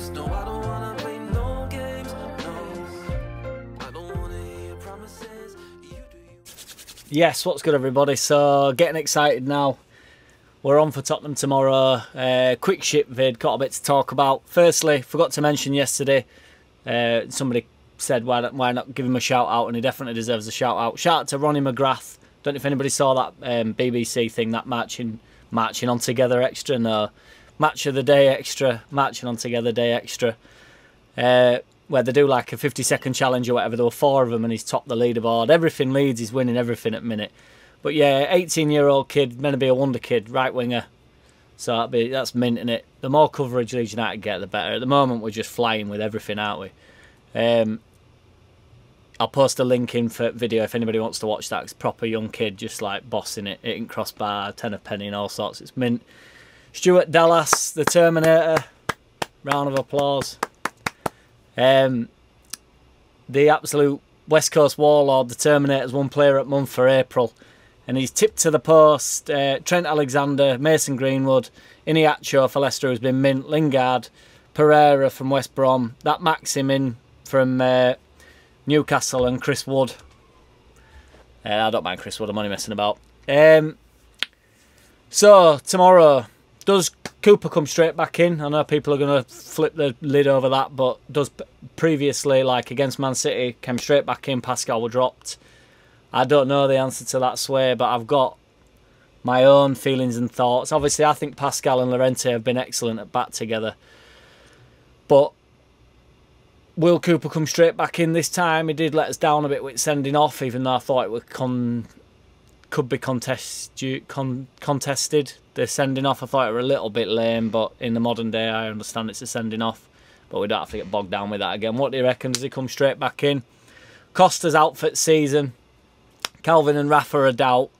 promise. No, I don't wanna play no games. No, I don't wanna hear promises. You do you. Yes, what's good, everybody? So, getting excited now. We're on for Tottenham tomorrow. Quick ship vid, got a bit to talk about. Firstly, forgot to mention yesterday, somebody said why not give him a shout out, and he definitely deserves a shout out. Shout out to Ronnie McGrath. Don't know if anybody saw that BBC thing, that marching on Together extra. No, match of the day extra, marching on Together day extra, where they do like a 50-second challenge or whatever. There were 4 of them, and he's topped the leaderboard. Everything Leeds, he's winning everything at the minute. But yeah, 18-year-old kid, meant to be a wonder kid, right winger. So that's mint, innit? The more coverage Leeds United get, the better. At the moment, we're just flying with everything, aren't we? I'll post a link in for video if anybody wants to watch that. It's proper young kid, just like bossing it, hitting crossbar, tenner penny and all sorts. It's mint. Stuart Dallas, the Terminator. Round of applause. The absolute West Coast warlord, the Terminator's one player at month for April. And he's tipped to the post. Trent Alexander, Mason Greenwood, Iniacho for Leicester, who's been mint, Lingard, Pereira from West Brom, that Maximin from Newcastle, and Chris Wood. I don't mind Chris Wood, I'm only messing about. So, tomorrow, does Cooper come straight back in? I know people are going to flip the lid over that, but does previously, like against Man City, came straight back in, Pascal were dropped. I don't know the answer to that, Sway, but I've got my own feelings and thoughts. Obviously, I think Pascal and Llorente have been excellent at bat together. But will Cooper come straight back in this time? He did let us down a bit with sending off, even though I thought it could be contested. The sending off, I thought it were a little bit lame, but in the modern day, I understand it's a sending off. But we don't have to get bogged down with that again. What do you reckon? Does he come straight back in? Costa's out for the season. Calvin and Rafa are a doubt.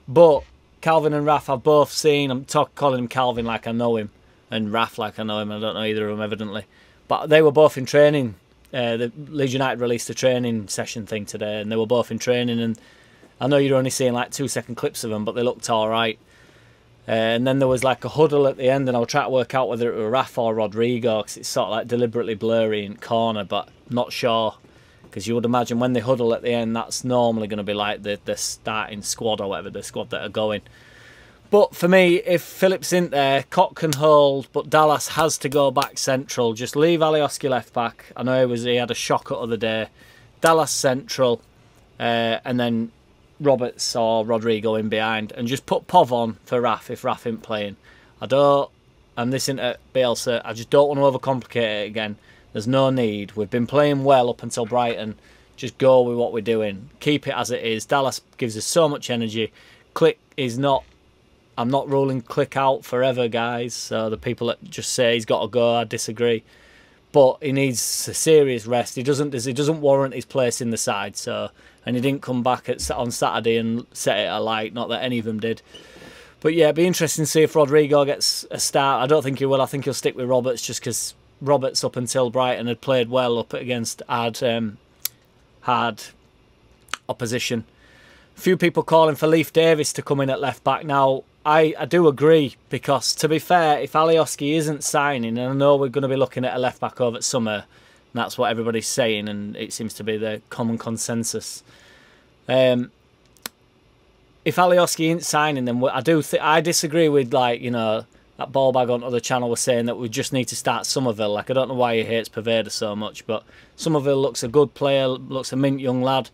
But Calvin and Rafa I've both seen. I'm calling him Calvin like I know him, and Raf like I know him. I don't know either of them, evidently. But they were both in training. The Leeds United released a training session thing today, and they were both in training. And I know you're only seeing like 2-second clips of them, but they looked all right. And then there was like a huddle at the end, and I'll try to work out whether it was Rafa or Rodrigo, because it's sort of like deliberately blurry in corner, but not sure. Because you would imagine when they huddle at the end, that's normally going to be like the starting squad or whatever, the squad that are going. But for me, if Phillips isn't there, Koch can hold, but Dallas has to go back central. Just leave Alioski left back. I know he had a shocker the other day. Dallas central, and then Roberts or Rodrigo in behind, and just put Pov on for Raf if Raf isn't playing. I'm listening to Bielsa, I just don't want to overcomplicate it again. There's no need. We've been playing well up until Brighton. Just go with what we're doing. Keep it as it is. Dallas gives us so much energy. Click is not... I'm not ruling Click out forever, guys. So the people that just say he's got to go, I disagree. But he needs a serious rest. He doesn't warrant his place in the side. So, and he didn't come back on Saturday and set it alight. Not that any of them did. But yeah, it'd be interesting to see if Rodrigo gets a start. I don't think he will. I think he'll stick with Roberts just because Roberts up until Brighton had played well up against hard opposition. A few people calling for Leif Davis to come in at left back. Now, I do agree, because to be fair, if Alioski isn't signing, and I know we're going to be looking at a left back over at summer, and that's what everybody's saying, and it seems to be the common consensus. If Alioski isn't signing, then I disagree with, like, you know, that ball bag on the channel was saying that we just need to start Somerville. Like, I don't know why he hates Pervada so much, but Somerville looks a good player, looks a mint young lad.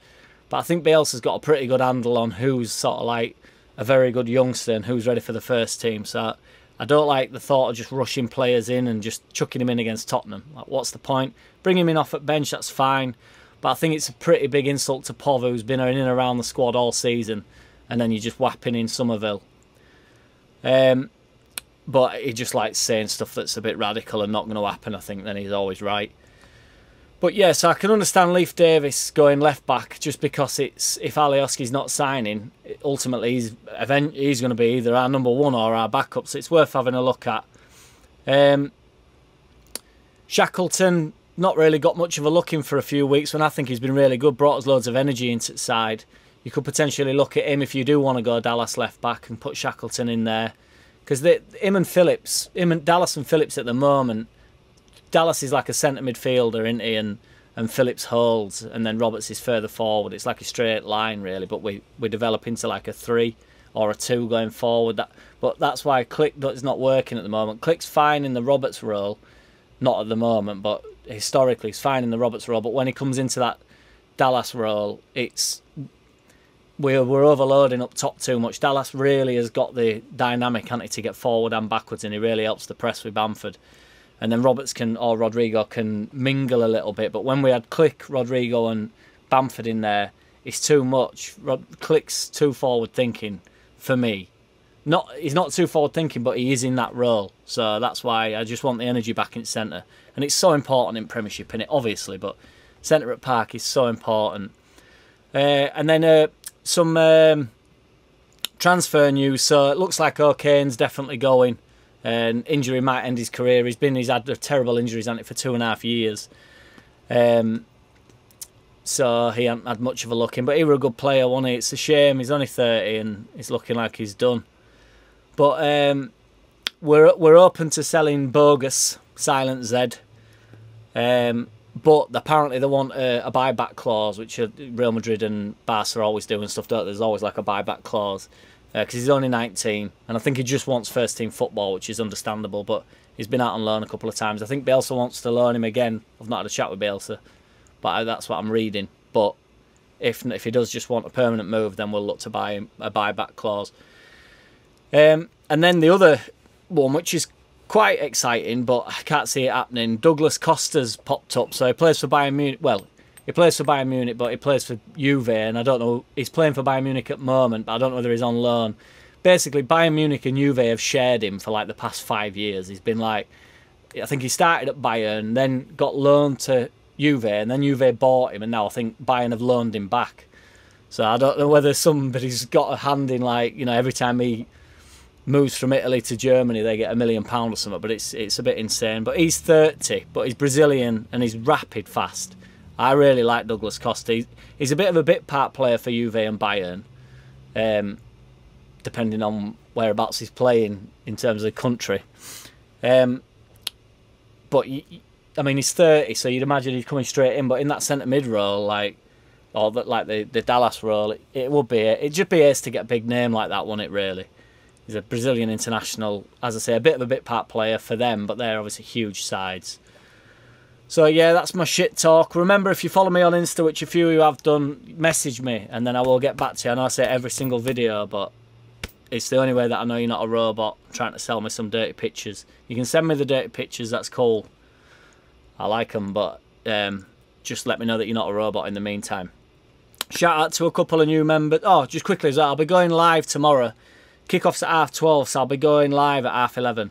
But I think Bielsa's got a pretty good handle on who's sort of like a very good youngster and who's ready for the first team. So I don't like the thought of just rushing players in and just chucking him in against Tottenham. Like, what's the point? Bring him in off at bench, that's fine. But I think it's a pretty big insult to Pov, who's been in and around the squad all season, and then you're just whapping in Somerville. But he just likes saying stuff that's a bit radical and not going to happen, I think, then he's always right. But yeah, so I can understand Leif Davis going left back just because it's, if Alioski's not signing, ultimately he's going to be either our number one or our backup, so it's worth having a look at. Shackleton, not really got much of a look in for a few weeks when I think he's been really good, brought us loads of energy into the side. You could potentially look at him if you do want to go Dallas left back and put Shackleton in there. Because Dallas and Phillips at the moment, Dallas is like a centre midfielder, isn't he? And Phillips holds, and then Roberts is further forward. It's like a straight line, really, but we develop into like a 3 or a 2 going forward. But that's why Click is not working at the moment. Click's fine in the Roberts role, not at the moment, but historically he's fine in the Roberts role. But when he comes into that Dallas role, we're overloading up top too much. Dallas really has got the dynamic, hasn't he, to get forward and backwards, and he really helps the press with Bamford. And then Roberts or Rodrigo can mingle a little bit. But when we had Click, Rodrigo and Bamford in there, it's too much. Click's too forward thinking for me. He's not too forward thinking, but he is in that role. So that's why I just want the energy back in centre. And it's so important in Premiership, innit, obviously, but centre at Park is so important. And then some transfer news. So it looks like O'Kane's definitely going. And injury might end his career. He's had terrible injuries, hasn't he, for 2.5 years. So he hasn't had much of a look in. But he was a good player, wasn't he? It's a shame. He's only 30 and he's looking like he's done. But we're open to selling Bogus, Silent Z. But apparently they want a buyback clause, which Real Madrid and Barca are always doing stuff, don't they? There's always like a buyback clause. Because he's only 19, and I think he just wants first-team football, which is understandable, but he's been out on loan a couple of times. I think Bielsa wants to loan him again. I've not had a chat with Bielsa, but that's what I'm reading. But if he does just want a permanent move, then we'll look to buy him a buyback clause. And then the other one, which is quite exciting, but I can't see it happening, Douglas Costa's popped up. So he plays for Bayern Munich. Well, he plays for Bayern Munich, but he plays for Juve, and I don't know, he's playing for Bayern Munich at the moment, but I don't know whether he's on loan. Basically, Bayern Munich and Juve have shared him for like the past 5 years. He's been like, I think he started at Bayern, then got loaned to Juve, and then Juve bought him, and now I think Bayern have loaned him back. So I don't know whether somebody's got a hand in, like, you know, every time he moves from Italy to Germany, they get £1 million or something, but it's a bit insane. But he's 30, but he's Brazilian, and he's rapid fast. I really like Douglas Costa. He's a bit of a bit part player for Juve and Bayern, depending on whereabouts he's playing in terms of the country. But I mean, he's 30, so you'd imagine he's coming straight in. But in that centre mid role, the Dallas role, it'd just be ace to get a big name like that, wouldn't it? Really, he's a Brazilian international, as I say, a bit of a bit part player for them, but they're obviously huge sides. So yeah, that's my shit talk. Remember, if you follow me on Insta, which a few of you have done, message me and then I will get back to you. I know I say it every single video, but it's the only way that I know you're not a robot trying to sell me some dirty pictures. You can send me the dirty pictures, that's cool. I like them, but just let me know that you're not a robot in the meantime. Shout out to a couple of new members. Oh, just quickly as well, I'll be going live tomorrow. Kickoff's at 12:30, so I'll be going live at 11:30.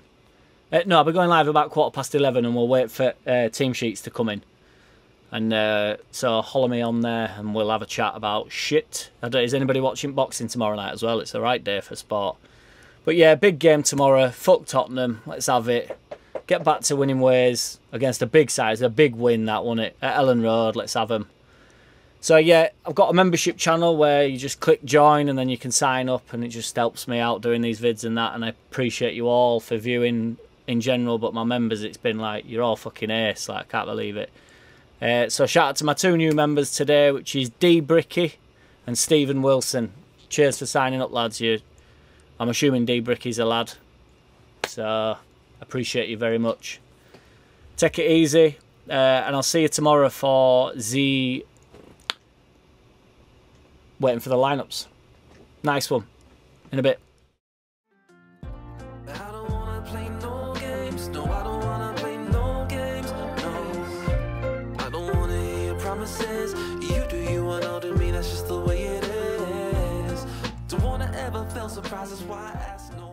No, I'll be going live about 11:15 and we'll wait for team sheets to come in. And so holler me on there and we'll have a chat about shit. Is anybody watching boxing tomorrow night as well? It's the right day for sport. But yeah, big game tomorrow. Fuck Tottenham. Let's have it. Get back to winning ways against a big side. It's a big win, that, wasn't it? At Ellen Road. Let's have them. So yeah, I've got a membership channel where you just click join and then you can sign up, and it just helps me out doing these vids and that. And I appreciate you all for viewing in general, but my members, it's been like, you're all fucking ace, like, I can't believe it. So shout out to my 2 new members today, which is D Bricky and Stephen Wilson. Cheers for signing up, lads. I'm assuming D Bricky's a lad, so appreciate you very much. Take it easy, and I'll see you tomorrow for the waiting for the lineups. Nice one. In a bit. You do you and I'll do me, that's just the way it is. Don't wanna ever feel surprised, that's why I ask no.